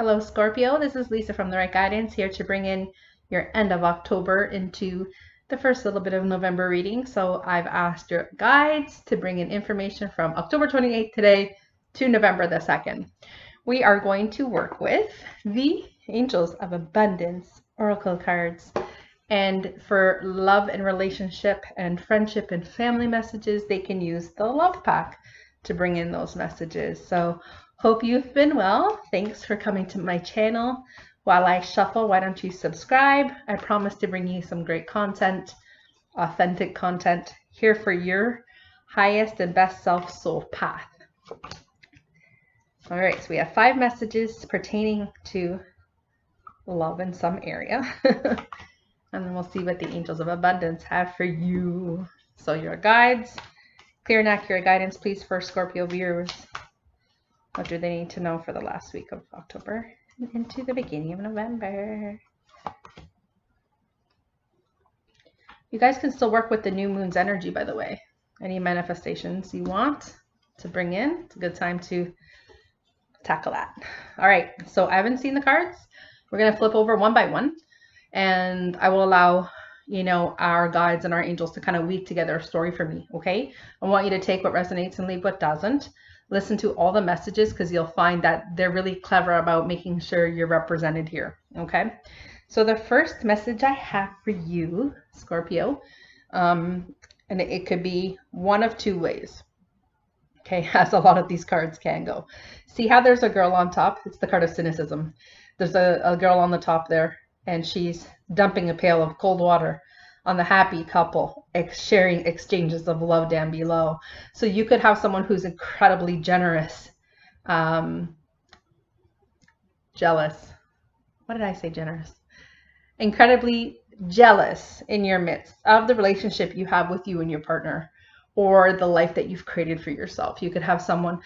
Hello, Scorpio. This is Lisa from The Right Guidance, here to bring in your end of October into the first little bit of November reading. So I've asked your guides to bring in information from October 28th today to November the 2nd. We are going to work with the Angels of Abundance Oracle cards. And for love and relationship and friendship and family messages, they can use the love pack to bring in those messages. So hope you've been well. Thanks for coming to my channel. While I shuffle, why don't you subscribe? I promise to bring you some great content, authentic content, here for your highest and best self soul path. All right, so we have 5 messages pertaining to love in some area. And then we'll see what the Angels of Abundance have for you. So your guides, clear and accurate guidance, please, for Scorpio viewers. What do they need to know for the last week of October and into the beginning of November? You guys can still work with the new moon's energy, by the way. Any manifestations you want to bring in, it's a good time to tackle that. All right, so I haven't seen the cards. We're going to flip over one by one, and I will allow, our guides and our angels to kind of weave together a story for me, okay? I want you to take what resonates and leave what doesn't. Listen to all the messages, because you'll find that they're really clever about making sure you're represented here, okay? So the first message I have for you, Scorpio, and it could be one of 2 ways, okay, as a lot of these cards can go. See how there's a girl on top? It's the card of cynicism. There's a girl on the top there, and she's dumping a pail of cold water on the happy couple, sharing exchanges of love down below. So you could have someone who's incredibly generous, jealous. What did I say? Generous. Incredibly jealous in your midst of the relationship you have with you and your partner, or the life that you've created for yourself. You could have someone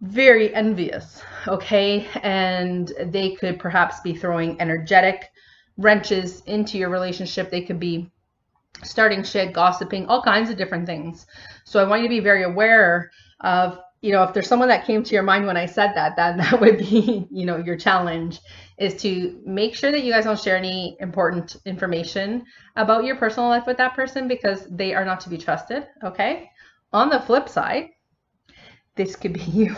very envious, okay? And they could perhaps be throwing energetic wrenches into your relationship. They could be starting shit, gossiping, all kinds of different things. So I want you to be very aware of, if there's someone that came to your mind when I said that, that would be, your challenge, is to make sure that you guys don't share any important information about your personal life with that person, because they are not to be trusted, okay? On the flip side, this could be you.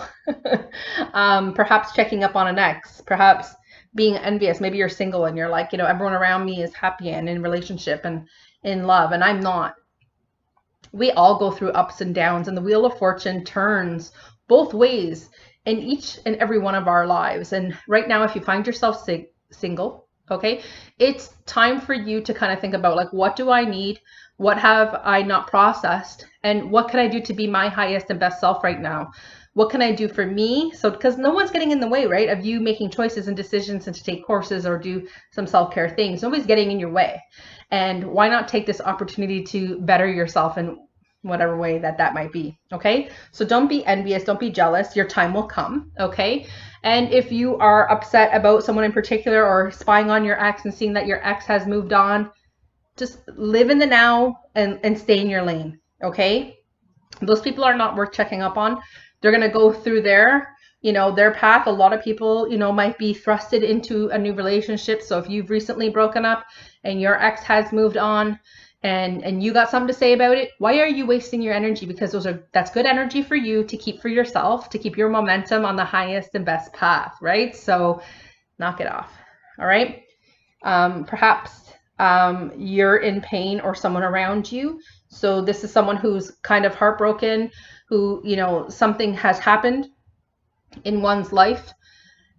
Perhaps checking up on an ex, perhaps being envious. Maybe you're single and you're like, everyone around me is happy and in relationship and in love, and I'm not. We all go through ups and downs, and the wheel of fortune turns both ways in each and every one of our lives. And right now, if you find yourself single, okay, it's time for you to kind of think about, like, what do I need? What have I not processed? And what can I do to be my highest and best self right now? What can I do for me? So, because no one's getting in the way, right, of you making choices and decisions and to take courses or do some self-care things. Nobody's getting in your way. And why not take this opportunity to better yourself in whatever way that might be, okay? So don't be envious. Don't be jealous. Your time will come, okay? And if you are upset about someone in particular, or spying on your ex and seeing that your ex has moved on, just live in the now and stay in your lane, okay? Those people are not worth checking up on. They're going to go through their path. A lot of people, might be thrusted into a new relationship. So if you've recently broken up and your ex has moved on and you got something to say about it, why are you wasting your energy? Because that's good energy for you to keep for yourself, to keep your momentum on the highest and best path, right? So knock it off. All right. Perhaps you're in pain, or someone around you. So this is someone who's kind of heartbroken, who, something has happened in one's life,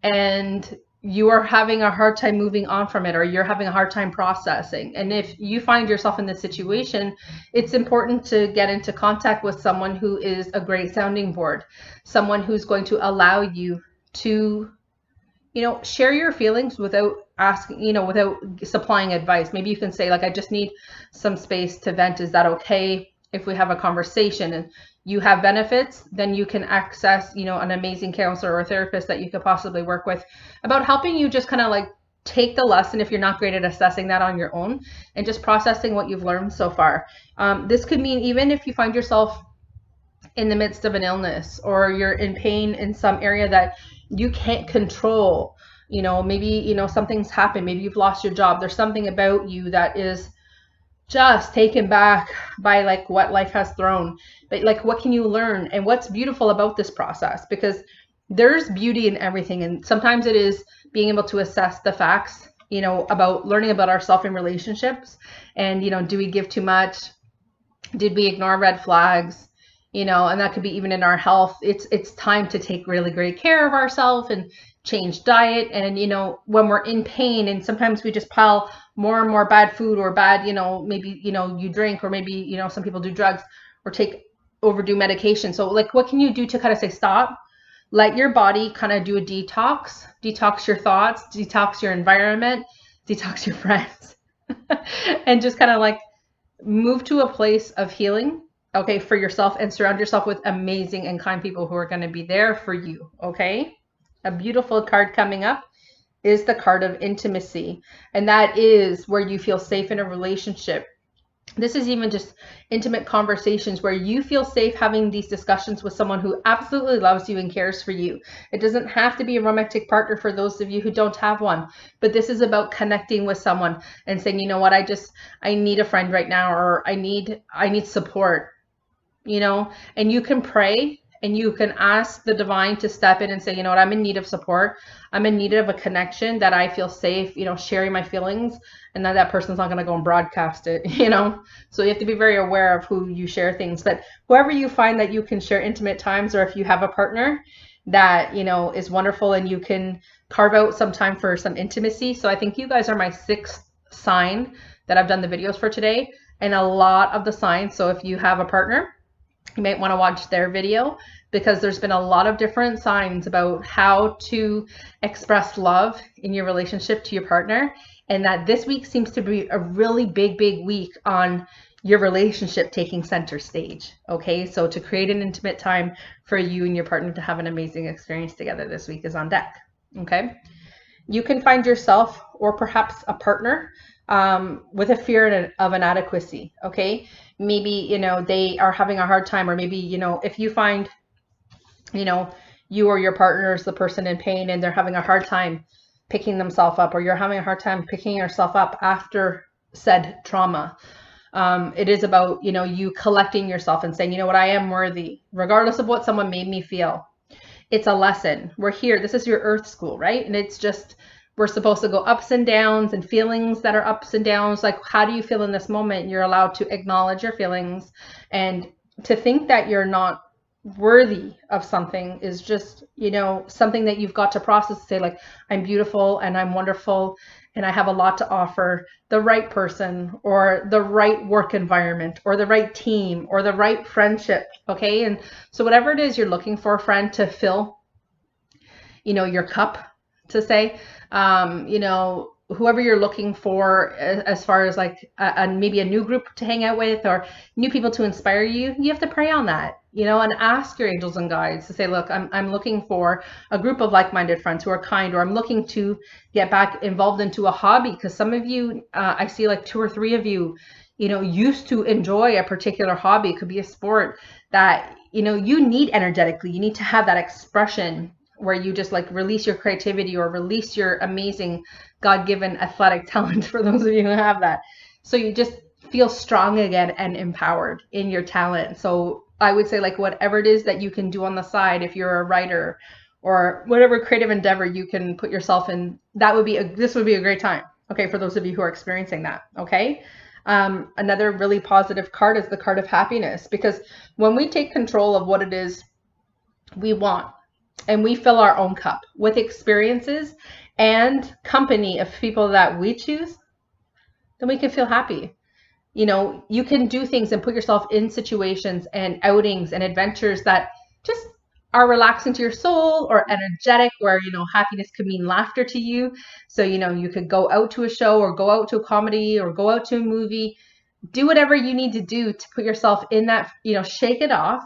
and you are having a hard time moving on from it, or you're having a hard time processing. And if you find yourself in this situation, it's important to get into contact with someone who is a great sounding board, someone who's going to allow you to, share your feelings without asking, without supplying advice. Maybe you can say, like, I just need some space to vent. Is that okay if we have a conversation? And you have benefits, then you can access, an amazing counselor or therapist that you could possibly work with about helping you just kind of like take the lesson, if you're not great at assessing that on your own, and just processing what you've learned so far. This could mean even if you find yourself in the midst of an illness, or you're in pain in some area that you can't control. Maybe, something's happened. Maybe you've lost your job. There's something about you that is just taken back by like what life has thrown. But like, what can you learn? And what's beautiful about this process? Because there's beauty in everything. And sometimes it is being able to assess the facts, about learning about ourselves in relationships. And, do we give too much? Did we ignore red flags? And that could be even in our health. It's time to take really great care of ourselves and change diet. And, when we're in pain, and sometimes we just pile more and more bad food or bad, maybe, you drink, or maybe, some people do drugs or take overdue medication. So like, what can you do to kind of say, stop, let your body kind of do a detox your thoughts, detox your environment, detox your friends, and just kind of like move to a place of healing, okay, for yourself, and surround yourself with amazing and kind people who are going to be there for you, okay? A beautiful card coming up is the card of intimacy, and that is where you feel safe in a relationship. This is even just intimate conversations where you feel safe having these discussions with someone who absolutely loves you and cares for you. It doesn't have to be a romantic partner for those of you who don't have one, but this is about connecting with someone and saying, you know what, I need a friend right now, or I need support, and you can pray and you can ask the divine to step in and say, you know what, I'm in need of support. I'm in need of a connection that I feel safe, sharing my feelings, and that person's not going to go and broadcast it, So you have to be very aware of who you share things. But whoever you find that you can share intimate times, or if you have a partner that, is wonderful, and you can carve out some time for some intimacy. So I think you guys are my 6th sign that I've done the videos for today, and a lot of the signs. So if you have a partner, you might want to watch their video, because there's been a lot of different signs about how to express love in your relationship to your partner. And that this week seems to be a really big week on your relationship taking center stage. Okay, so to create an intimate time for you and your partner to have an amazing experience together this week is on deck. Okay, you can find yourself, or perhaps a partner, with a fear of inadequacy. Okay, maybe they are having a hard time, or maybe if you find you or your partner is the person in pain and they're having a hard time picking themselves up, or you're having a hard time picking yourself up after said trauma. It is about you collecting yourself and saying, you know what, I am worthy regardless of what someone made me feel. It's a lesson. We're here, this is your earth school, right? And it's just, we're supposed to go ups and downs, and feelings that are ups and downs. Like, how do you feel in this moment? You're allowed to acknowledge your feelings, and to think that you're not worthy of something is just, something that you've got to process, say like, I'm beautiful and I'm wonderful and I have a lot to offer the right person, or the right work environment, or the right team, or the right friendship. Okay. And so whatever it is you're looking for, a friend to fill, your cup, to say, whoever you're looking for, as far as like maybe a new group to hang out with, or new people to inspire you, you have to pray on that, and ask your angels and guides to say, look, I'm looking for a group of like-minded friends who are kind, or I'm looking to get back involved into a hobby, because some of you, I see like 2 or 3 of you, used to enjoy a particular hobby. It could be a sport that, you need energetically. You need to have that expression where you just like release your creativity, or release your amazing God-given athletic talent, for those of you who have that. So you just feel strong again and empowered in your talent. So I would say, like, whatever it is that you can do on the side, if you're a writer or whatever creative endeavor you can put yourself in, this would be a great time. Okay, for those of you who are experiencing that. Okay. Another really positive card is the card of happiness, because when we take control of what it is we want, and we fill our own cup with experiences and company of people that we choose, then we can feel happy. You can do things and put yourself in situations and outings and adventures that just are relaxing to your soul, or energetic, where, happiness could mean laughter to you. So, you could go out to a show, or go out to a comedy, or go out to a movie, do whatever you need to do to put yourself in that, shake it off.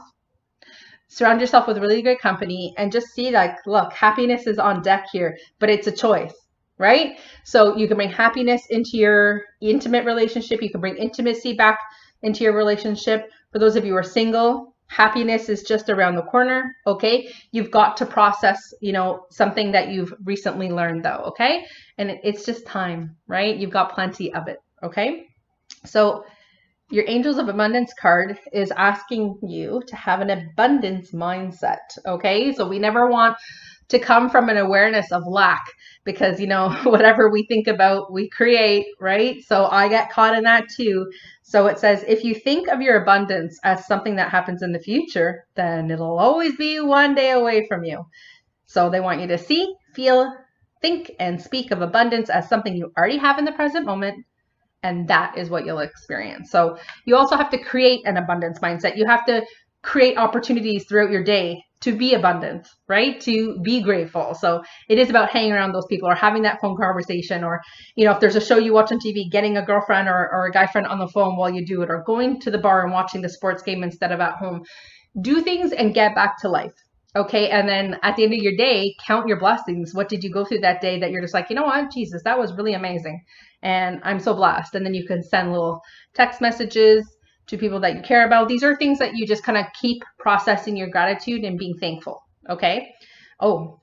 Surround yourself with really great company, and just see, like, look, happiness is on deck here, but it's a choice, right? So you can bring happiness into your intimate relationship. You can bring intimacy back into your relationship. For those of you who are single, Happiness is just around the corner, okay? You've got to process, something that you've recently learned though, okay? And it's just time, right? You've got plenty of it, okay? So your Angels of Abundance card is asking you to have an abundance mindset, okay? So we never want to come from an awareness of lack because, whatever we think about, we create, right? So I get caught in that too. So it says, if you think of your abundance as something that happens in the future, then it'll always be one day away from you. So they want you to see, feel, think, and speak of abundance as something you already have in the present moment. And that is what you'll experience. So you also have to create an abundance mindset. You have to create opportunities throughout your day to be abundant, right? To be grateful. So it is about hanging around those people or having that phone conversation, or, if there's a show you watch on TV, getting a girlfriend or a guy friend on the phone while you do it, or going to the bar and watching the sports game instead of at home. Do things and get back to life. Okay. And then at the end of your day, count your blessings. What did you go through that day that you're just like, you know what, Jesus, that was really amazing. And I'm so blessed. And then you can send little text messages to people that you care about. These are things that you just kind of keep processing your gratitude and being thankful. Okay. Oh,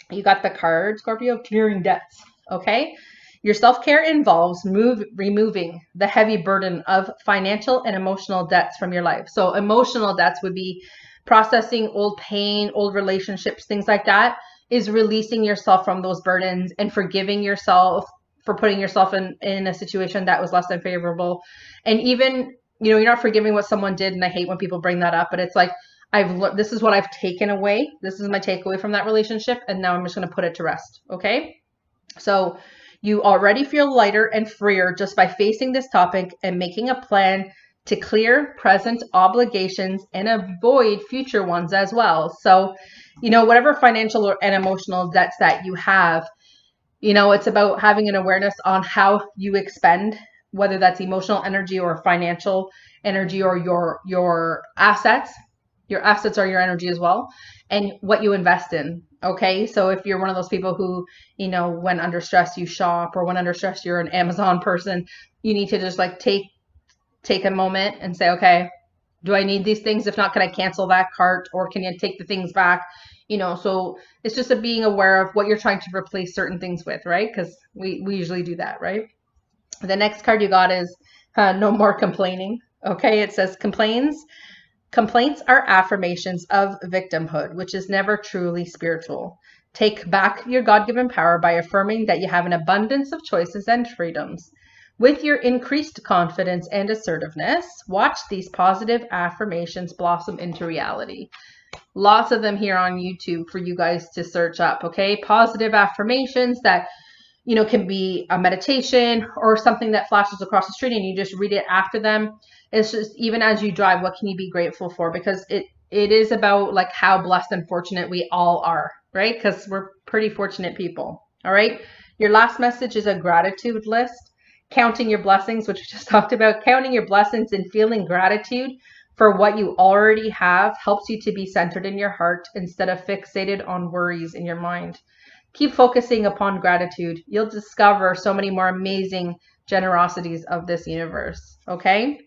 you got the card, Scorpio, of clearing debts. Okay. Your self-care involves removing the heavy burden of financial and emotional debts from your life. So emotional debts would be processing old pain, old relationships, things like that, is releasing yourself from those burdens and forgiving yourself for putting yourself in a situation that was less than favorable. And even, you're not forgiving what someone did. And I hate when people bring that up, but it's like, this is what I've taken away. This is my takeaway from that relationship. And now I'm just going to put it to rest. Okay. So you already feel lighter and freer just by facing this topic and making a plan to clear present obligations and avoid future ones as well. So, whatever financial and emotional debts that you have, it's about having an awareness on how you expend, whether that's emotional energy or financial energy or your assets. Your assets are your energy as well, and what you invest in. Okay. So if you're one of those people who, when under stress you shop, or when under stress you're an Amazon person, you need to just like take a moment and say, okay, do I need these things? If not, can I cancel that cart, or can you take the things back? So it's just being aware of what you're trying to replace certain things with, right? Because we usually do that, right? The next card you got is no more complaining. Okay, it says complaints are affirmations of victimhood, which is never truly spiritual. Take back your God-given power by affirming that you have an abundance of choices and freedoms. With your increased confidence and assertiveness, watch these positive affirmations blossom into reality. Lots of them here on YouTube for you guys to search up, okay? Positive affirmations that, can be a meditation or something that flashes across the street and you just read it after them. It's just, even as you drive, what can you be grateful for? Because it is about like how blessed and fortunate we all are, right? Because we're pretty fortunate people, all right? Your last message is a gratitude list. Counting your blessings, which we just talked about. Counting your blessings and feeling gratitude for what you already have helps you to be centered in your heart instead of fixated on worries in your mind. Keep focusing upon gratitude. You'll discover so many more amazing generosities of this universe. Okay?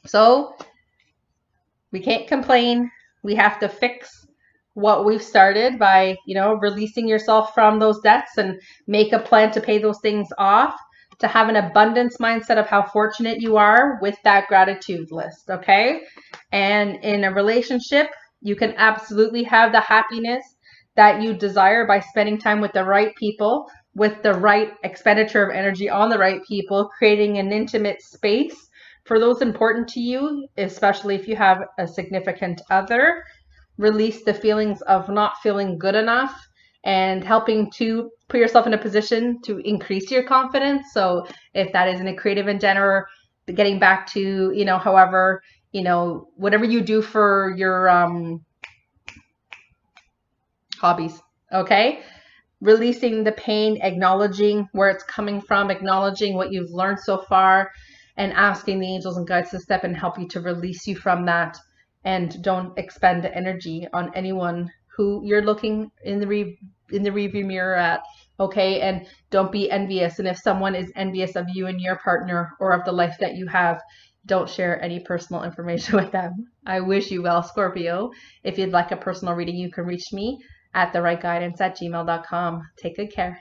So we can't complain. We have to fix what we've started by, releasing yourself from those debts and make a plan to pay those things off, to have an abundance mindset of how fortunate you are with that gratitude list. Okay? And in a relationship, you can absolutely have the happiness that you desire by spending time with the right people, with the right expenditure of energy on the right people, creating an intimate space for those important to you, especially if you have a significant other. Release the feelings of not feeling good enough and helping to put yourself in a position to increase your confidence. So if that is in a creative endeavor, getting back to, however, whatever you do for your hobbies, okay? Releasing the pain, acknowledging where it's coming from, acknowledging what you've learned so far, and asking the angels and guides to step and help you to release you from that. And don't expend energy on anyone who you're looking in the rearview mirror at, okay? And don't be envious. And if someone is envious of you and your partner or of the life that you have, Don't share any personal information with them. I wish you well, Scorpio. If you'd like a personal reading, you can reach me at therightguidance@gmail.com. Take good care.